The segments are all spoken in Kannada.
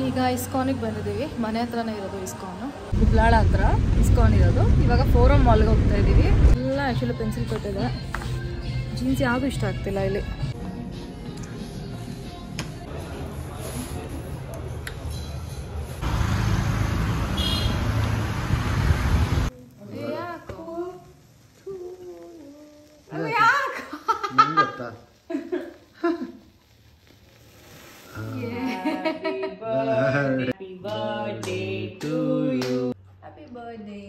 ಈಗ ಇಸ್ಕಾನಿಗೆ ಬಂದಿದ್ದೀವಿ. ಮನೆ ಹತ್ರನೇ ಇರೋದು ಇಸ್ಕಾನು, ಹುಬ್ಲಾಳ ಹತ್ರ ಇಸ್ಕಾನ್ ಇರೋದು. ಇವಾಗ ಫೋರಮ್ ಮಾಲ್ಗೆ ಹೋಗ್ತಾ ಇದ್ದೀವಿ. ಎಲ್ಲ ಆ್ಯಕ್ಚುಲಿ ಪೆನ್ಸಿಲ್ ಕೊಟ್ಟಿದೆ. ಜೀನ್ಸ್ ಯಾವುದೂ ಇಷ್ಟ ಆಗ್ತಿಲ್ಲ ಇಲ್ಲಿ. Happy birthday to you. Happy birthday.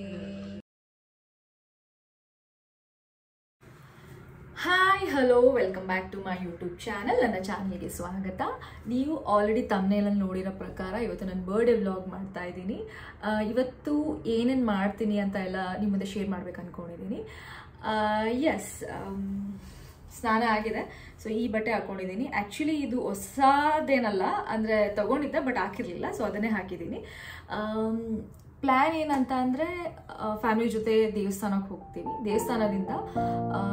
Hi hello, welcome back to my YouTube channel. ನನ್ನ ಚಾನಲ್ಗೆ ಸ್ವಾಗತ. ನೀವು ಆಲ್ರೆಡಿ ತಮ್ನೇಲಲ್ಲಿ ನೋಡಿರೋ ಪ್ರಕಾರ ಇವತ್ತು ನಾನು ಬರ್ಡೇ ವ್ಲಾಗ್ ಮಾಡ್ತಾ ಇದ್ದೀನಿ. ಇವತ್ತು ಏನೇನು ಮಾಡ್ತೀನಿ ಅಂತ ಎಲ್ಲ ನಿಮ್ಮ ಮುಂದೆ ಶೇರ್ ಮಾಡ್ಬೇಕು ಅಂದ್ಕೊಂಡಿದ್ದೀನಿ. ಎಸ್, ಸ್ನಾನ ಆಗಿದೆ. ಸೊ ಈ ಬಟ್ಟೆ ಹಾಕೊಂಡಿದ್ದೀನಿ. ಆ್ಯಕ್ಚುಲಿ ಇದು ಹೊಸದೇನಲ್ಲ, ಅಂದರೆ ತೊಗೊಂಡಿದ್ದೆ ಬಟ್ ಹಾಕಿರಲಿಲ್ಲ, ಸೊ ಅದನ್ನೇ ಹಾಕಿದ್ದೀನಿ. ಪ್ಲ್ಯಾನ್ ಏನಂತ ಅಂದರೆ ಫ್ಯಾಮಿಲಿ ಜೊತೆ ದೇವಸ್ಥಾನಕ್ಕೆ ಹೋಗ್ತೀವಿ. ದೇವಸ್ಥಾನದಿಂದ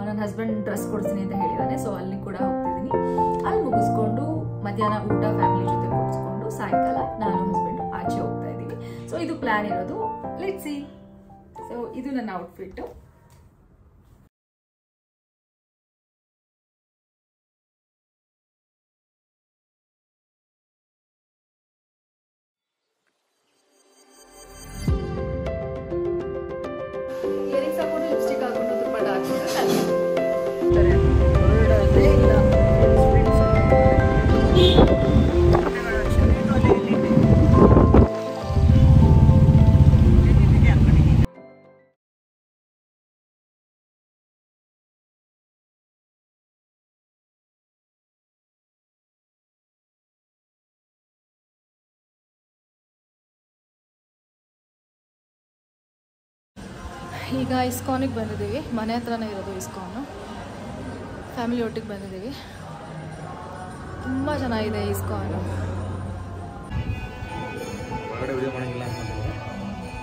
ನನ್ನ ಹಸ್ಬೆಂಡ್ ಡ್ರೆಸ್ ಕೊಡ್ತೀನಿ ಅಂತ ಹೇಳಿದ್ದಾನೆ, ಸೊ ಅಲ್ಲಿ ಕೂಡ ಹೋಗ್ತಿದ್ದೀನಿ. ಅಲ್ಲಿ ಮುಗಿಸ್ಕೊಂಡು ಮಧ್ಯಾಹ್ನ ಊಟ ಫ್ಯಾಮಿಲಿ ಜೊತೆ ಮುಗಿಸ್ಕೊಂಡು ಸಾಯಂಕಾಲ ನಾನು ಹಸ್ಬೆಂಡು ಆಚೆ ಹೋಗ್ತಾ ಇದ್ದೀವಿ. ಸೊ ಇದು ಪ್ಲ್ಯಾನ್ ಇರೋದು. Let's see. ಸೊ ಇದು ನನ್ನ ಔಟ್ಫಿಟ್ಟು. ಈಗ ಇಸ್ಕಾನಿಗೆ ಬಂದಿದ್ದೀವಿ. ಮನೆ ಹತ್ರನೇ ಇರೋದು ಇಸ್ಕಾನು. ಫ್ಯಾಮಿಲಿ ಒಟ್ಟಿಗೆ ಬಂದಿದ್ದೀವಿ. ತುಂಬ ಚೆನ್ನಾಗಿದೆ ಇಸ್ಕಾನು.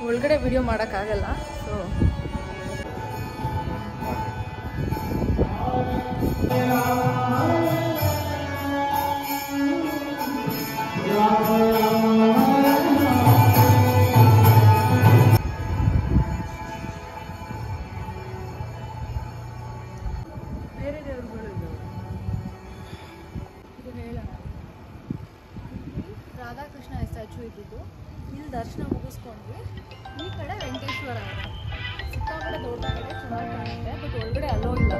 ಒಳಗಡೆ ವಿಡಿಯೋ ಮಾಡೋಕ್ಕಾಗಲ್ಲ. ಸೊ ರಾಧಾಕೃಷ್ಣ ಸ್ಟ್ಯಾಚು ಇದ್ದಿದ್ದು. ಇಲ್ಲಿ ದರ್ಶನ ಮುಗಿಸ್ಕೊಂಡ್ವಿ. ಈ ಕಡೆ ವೆಂಕಟೇಶ್ವರ ಇದೆ. ಸಿಕ್ಕಾಪಟ್ಟೆ ದೊಡ್ಡ ಕಡೆ ಚೆನ್ನಾಗಿ ಕಾಣುತ್ತೆ, ಬಟ್ ಒಳಗಡೆ ಅಲ್ಲೋ ಇಲ್ಲ.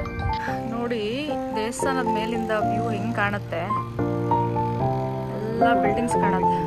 ನೋಡಿ ದೇವಸ್ಥಾನದ ಮೇಲಿಂದ ವ್ಯೂ ಹೆಂಗೆ ಕಾಣುತ್ತೆ. ಎಲ್ಲ ಬಿಲ್ಡಿಂಗ್ಸ್ ಕಾಣುತ್ತೆ.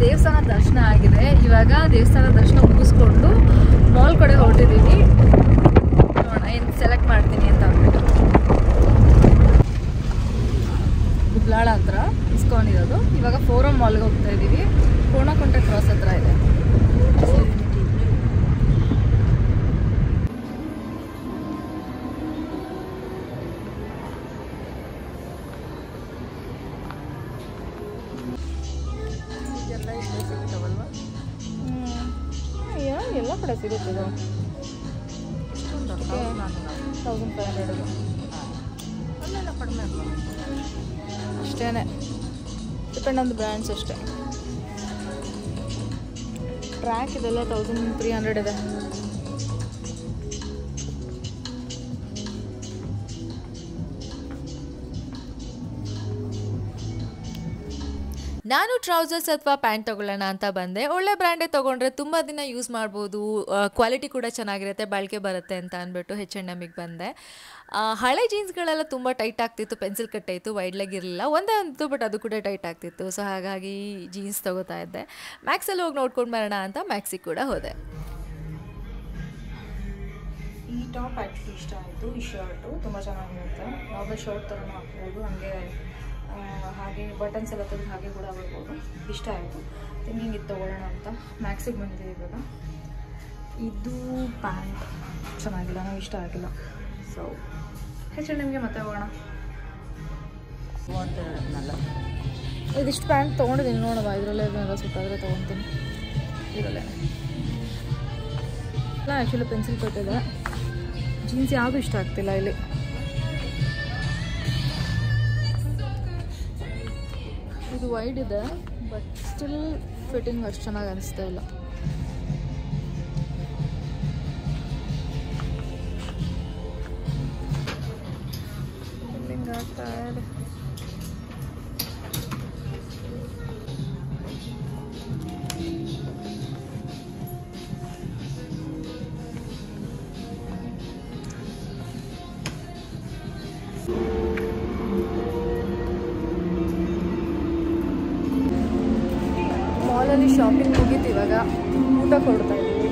ದೇವಸ್ಥಾನ ದರ್ಶನ ಆಗಿದೆ. ಇವಾಗ ದೇವಸ್ಥಾನ ದರ್ಶನ ಮುಗಿಸ್ಕೊಂಡು ಮಾಲ್ ಕಡೆ ಹೊರಟಿದ್ದೀವಿ. ನೋಡೋಣ ಏನು ಸೆಲೆಕ್ಟ್ ಮಾಡ್ತೀನಿ ಅಂತ ಅಂದ್ಬಿಟ್ಟು. ಹುಬ್ಲಾಳ ಹತ್ರ ಇಸ್ಕಾನ್ ಇರೋದು. ಇವಾಗ ಫೋರಮ್ ಮಾಲ್ಗೆ ಹೋಗ್ತಾ ಇದ್ದೀವಿ. ಕೋಣಕೊಂಟೆ ಕ್ರಾಸ್ ಹತ್ರ ಇದೆ. ಎಲ್ಲ ಕಡೆ ಸಿಗುತ್ತೆ. 1500 ಅಷ್ಟೇ. ಡಿಪೆಂಡ್ ಆನ್ ದ ಬ್ರ್ಯಾಂಡ್ಸ್ ಅಷ್ಟೇ. ಟ್ರ್ಯಾಕ್ ಇದೆಲ್ಲ 1300 ಇದೆ. ನಾನು ಟ್ರೌಸರ್ಸ್ ಅಥವಾ ಪ್ಯಾಂಟ್ ತೊಗೊಳ್ಳೋಣ ಅಂತ ಬಂದೆ. ಒಳ್ಳೆ ಬ್ರ್ಯಾಂಡೇ ತೊಗೊಂಡ್ರೆ ತುಂಬ ದಿನ ಯೂಸ್ ಮಾಡ್ಬೋದು, ಕ್ವಾಲಿಟಿ ಕೂಡ ಚೆನ್ನಾಗಿರುತ್ತೆ, ಬಾಳಿಕೆ ಬರುತ್ತೆ ಅಂತ ಅಂದ್ಬಿಟ್ಟು H&Mಗೆ ಬಂದೆ. ಹಳೆ ಜೀನ್ಸ್ಗಳೆಲ್ಲ ತುಂಬ ಟೈಟ್ ಆಗ್ತಿತ್ತು, ಪೆನ್ಸಿಲ್ ಕಟ್ ಇತ್ತು, ವೈಡ್ ಲೆಗ್ ಇರಲಿಲ್ಲ, ಒಂದೇ ಒಂದು ಬಟ್ ಅದು ಕೂಡ ಟೈಟ್ ಆಗ್ತಿತ್ತು. ಸೊ ಹಾಗಾಗಿ ಜೀನ್ಸ್ ತೊಗೋತಾ ಇದ್ದೆ. ಮ್ಯಾಕ್ಸಲ್ಲಿ ಹೋಗಿ ನೋಡ್ಕೊಂಡು ಬರೋಣ ಅಂತ ಮ್ಯಾಕ್ಸಿಗೆ ಕೂಡ ಹೋದೆ. ಈ ಟಾಪ್ ಆ್ಯಕ್ಚುಲಿ ಇಷ್ಟ ಆಯಿತು. ಈ ಶರ್ಟು ತುಂಬ ಚೆನ್ನಾಗಿರುತ್ತೆ, ನಾರ್ಮಲ್ ಶರ್ಟ್ ಥರ ಹಾಕ್ಬೋದು, ಹಾಗೆ ಬಟನ್ಸ್ ಎಲ್ಲ ತೆಗೆದು ಹಾಗೆ ಕೂಡ ಬರ್ಬೋದು. ಇಷ್ಟ ಆಯಿತು, ಥಿಂಕಿಂಗ್ ಇದು ತೊಗೊಳ್ಳೋಣ ಅಂತ ಮ್ಯಾಕ್ಸಿಗೆ ಬಂದಿದೆ. ಇವಾಗ ಇದು ಪ್ಯಾಂಟ್ ಚೆನ್ನಾಗಿಲ್ಲ, ನಾವು ಇಷ್ಟ ಆಗಿಲ್ಲ. ಸೊ H&Mಗೆ ಮತ್ತೆ ಹೋಗೋಣ. ಇದಿಷ್ಟು ಪ್ಯಾಂಟ್ ತೊಗೊಂಡಿದ್ದೀನಿ, ನೋಡೋಣ ಇದರಲ್ಲೇ ಸುತ್ತಾದರೆ ತೊಗೊತೀನಿ. ಇದರಲ್ಲೇ ಇಲ್ಲ, ಆ್ಯಕ್ಚುಲಿ ಪೆನ್ಸಿಲ್ ಕಟ್ಟಿದೆ. ಜೀನ್ಸ್ ಯಾವುದು ಇಷ್ಟ ಆಗ್ತಿಲ್ಲ ಇಲ್ಲಿ. ಇದು ವೈಡ್ ಇದೆ ಬಟ್ ಸ್ಟಿಲ್ ಫಿಟ್ಟಿಂಗ್ ಅಷ್ಟು ಚೆನ್ನಾಗಿ ಅನಿಸ್ತಾ ಇಲ್ಲ. ಫಿಟ್ಟಿಂಗ್ ಆಗ್ತಾ ಇದೆ. ಮಾಲಲ್ಲಿ ಶಾಪಿಂಗ್ ಮುಗೀತು, ಇವಾಗ ಊಟ ಕೊಡ್ತಾ ಇದ್ದೀವಿ.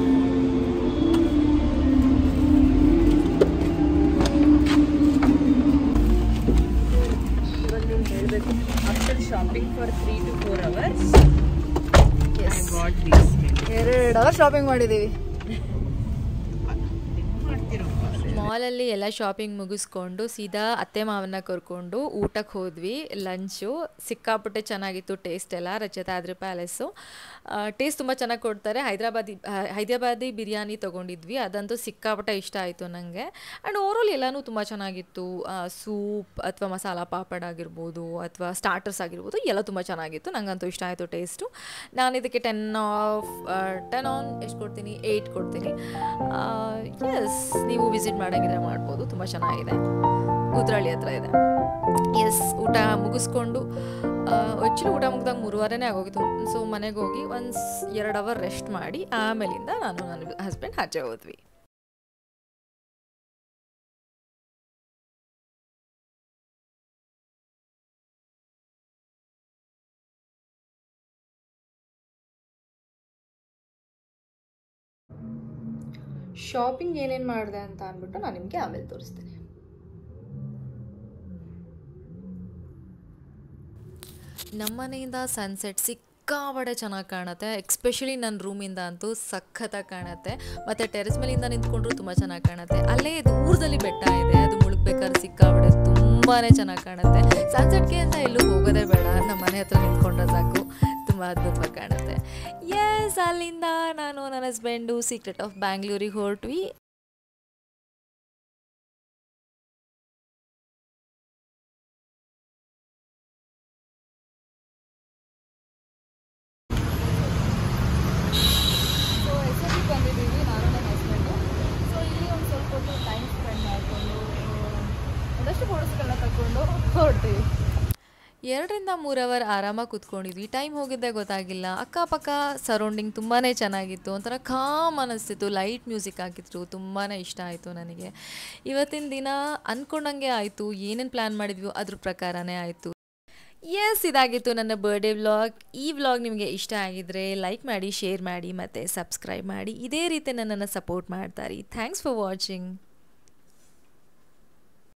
ಇವಾಗ ನೀವು ಹೇಳಬೇಕು, after shopping for 3 to 4 hours I got this. 2 hour shopping ಮಾಡಿದ್ದೀವಿ. ಮಾಲಲ್ಲಿ ಎಲ್ಲ ಶಾಪಿಂಗ್ ಮುಗಿಸ್ಕೊಂಡು ಸೀದಾ ಅತ್ತೆ ಮಾವನ್ನ ಕರ್ಕೊಂಡು ಊಟಕ್ಕೆ ಹೋದ್ವಿ. ಲಂಚು ಸಿಕ್ಕಾಪಟ್ಟೆ ಚೆನ್ನಾಗಿತ್ತು, ಟೇಸ್ಟ್ ಎಲ್ಲ. ರಜತಾದ್ರಿ ಪ್ಯಾಲೇಸು ಟೇಸ್ಟ್ ತುಂಬ ಚೆನ್ನಾಗಿ ಕೊಡ್ತಾರೆ. ಹೈದರಾಬಾದಿ ಬಿರಿಯಾನಿ ತೊಗೊಂಡಿದ್ವಿ, ಅದಂತೂ ಸಿಕ್ಕಾಪಟ್ಟೆ ಇಷ್ಟ ಆಯಿತು ನನಗೆ. ಆ್ಯಂಡ್ ಓವರಾಲ್ ಎಲ್ಲನೂ ತುಂಬ ಚೆನ್ನಾಗಿತ್ತು. ಸೂಪ್ ಅಥವಾ ಮಸಾಲ ಪಾಪಡ್ ಆಗಿರ್ಬೋದು ಅಥವಾ ಸ್ಟಾರ್ಟರ್ಸ್ ಆಗಿರ್ಬೋದು, ಎಲ್ಲ ತುಂಬ ಚೆನ್ನಾಗಿತ್ತು. ನನಗಂತೂ ಇಷ್ಟ ಆಯಿತು ಟೇಸ್ಟು. ನಾನು ಇದಕ್ಕೆ 10 ಆನ್ ಎಷ್ಟು ಕೊಡ್ತೀನಿ, 8 ಕೊಡ್ತೀನಿ. ಎಸ್, ನೀವು ವಿಸಿಟ್ ಮಾಡೋಂಗಿದ್ರೆ ಮಾಡ್ಬೋದು, ತುಂಬ ಚೆನ್ನಾಗಿದೆ. ಉದ್ರಳ್ಳಿ ಹತ್ರ ಇದೆ. ಎಸ್, ಊಟ ಮುಗಿಸ್ಕೊಂಡು ಆ್ಯಕ್ಚುಲಿ ಊಟ ಮುಗಿದಾಗ 3:30 ಆಗೋಗಿತ್ತು. ಸೊ ಮನೆಗೆ ಹೋಗಿ 2 ಅವರ್ ರೆಸ್ಟ್ ಮಾಡಿ ಆಮೇಲಿಂದ ನಾನು ನನ್ನ ಹಸ್ಬೆಂಡ್ ಆಚೆ ಹೋದ್ವಿ. ಶಾಪಿಂಗ್ ಏನೇನು ಮಾಡಿದೆ ಅಂತ ಅಂದ್ಬಿಟ್ಟು ನಾನು ನಿಮಗೆ ಆಮೇಲೆ ತೋರಿಸ್ತೀನಿ. ನಮ್ಮನೆಯಿಂದ ಸನ್ಸೆಟ್ ಸಿಕ್ಕಾಪಟ್ಟೆ ಚೆನ್ನಾಗಿ ಕಾಣುತ್ತೆ. ಎಕ್ಸ್ಪೆಷಲಿ ನನ್ನ ರೂಮಿಂದ ಅಂತೂ ಸಖತ್ತಾಗಿ ಕಾಣುತ್ತೆ. ಮತ್ತು ಟೆರೆಸ್ ಮೇಲಿಂದ ನಿಂತ್ಕೊಂಡ್ರು ತುಂಬ ಚೆನ್ನಾಗಿ ಕಾಣುತ್ತೆ. ಅಲ್ಲೇ ದೂರದಲ್ಲಿ ಬೆಟ್ಟ ಇದೆ, ಅದು ಮುಳುಗ್ಬೇಕಾದ್ರೆ ಸಿಕ್ಕಾಪಟ್ಟೆ ತುಂಬಾ ಚೆನ್ನಾಗಿ ಕಾಣುತ್ತೆ. ಸನ್ಸೆಟ್ಗೆ ಅಂತ ಎಲ್ಲೂ ಹೋಗೋದೇ ಬೇಡ, ನಮ್ಮ ಮನೆ ಹತ್ರ ನಿಂತ್ಕೊಂಡ್ರೆ ಸಾಕು, ತುಂಬ ಅದ್ಭುತವಾಗಿ ಕಾಣುತ್ತೆ. ಎಸ್, ಅಲ್ಲಿಂದ ನಾನು ನನ್ನ ಹಸ್ಬೆಂಡು ಸೀಕ್ರೆಟ್ ಆಫ್ ಬ್ಯಾಂಗ್ಳೂರಿಗೆ ಹೊರಟ್ವಿ. ಸೊ ಹೆಸರಿಗೆ ಬಂದಿದ್ದೀವಿ, ನಾನು ನನ್ನ ಹಸ್ಬೆಂಡು. ಸೊ ಇಲ್ಲಿ ಒಂದು ಸ್ವಲ್ಪ ಹೊತ್ತು ಟೈಮ್ ಸ್ಪೆಂಡ್ ಮಾಡಿಕೊಂಡು ಒಂದಷ್ಟು ಫೋಟೋಸ್ಗಳನ್ನ ತಗೊಂಡು ಹೊರಡ್ತೀವಿ. 2 ರಿಂದ 3 ಅವರ್ ಆರಾಮಾಗಿ ಕೂತ್ಕೊಂಡಿದ್ವಿ. ಟೈಮ್ ಹೋಗಿದ್ದೆ ಗೊತ್ತಾಗಿಲ್ಲ. ಅಕ್ಕಪಕ್ಕ ಸರೌಂಡಿಂಗ್ ತುಂಬಾ ಚೆನ್ನಾಗಿತ್ತು, ಒಂಥರ ಕಾಮ್ ಅನ್ನಿಸ್ತಿತ್ತು. ಲೈಟ್ ಮ್ಯೂಸಿಕ್ ಹಾಕಿದ್ರು, ತುಂಬಾ ಇಷ್ಟ ಆಯಿತು ನನಗೆ. ಇವತ್ತಿನ ದಿನ ಅಂದ್ಕೊಂಡಂಗೆ ಆಯಿತು, ಏನೇನು ಪ್ಲ್ಯಾನ್ ಮಾಡಿದ್ವಿ ಅದ್ರ ಪ್ರಕಾರನೇ ಆಯಿತು. ಎಸ್, ಇದಾಗಿತ್ತು ನನ್ನ ಬರ್ಡೇ ವ್ಲಾಗ್. ಈ ವ್ಲಾಗ್ ನಿಮಗೆ ಇಷ್ಟ ಆಗಿದ್ರೆ ಲೈಕ್ ಮಾಡಿ, ಶೇರ್ ಮಾಡಿ ಮತ್ತು ಸಬ್ಸ್ಕ್ರೈಬ್ ಮಾಡಿ. ಇದೇ ರೀತಿ ನನ್ನನ್ನು ಸಪೋರ್ಟ್ ಮಾಡ್ತಾರೆ. Thanks for watching.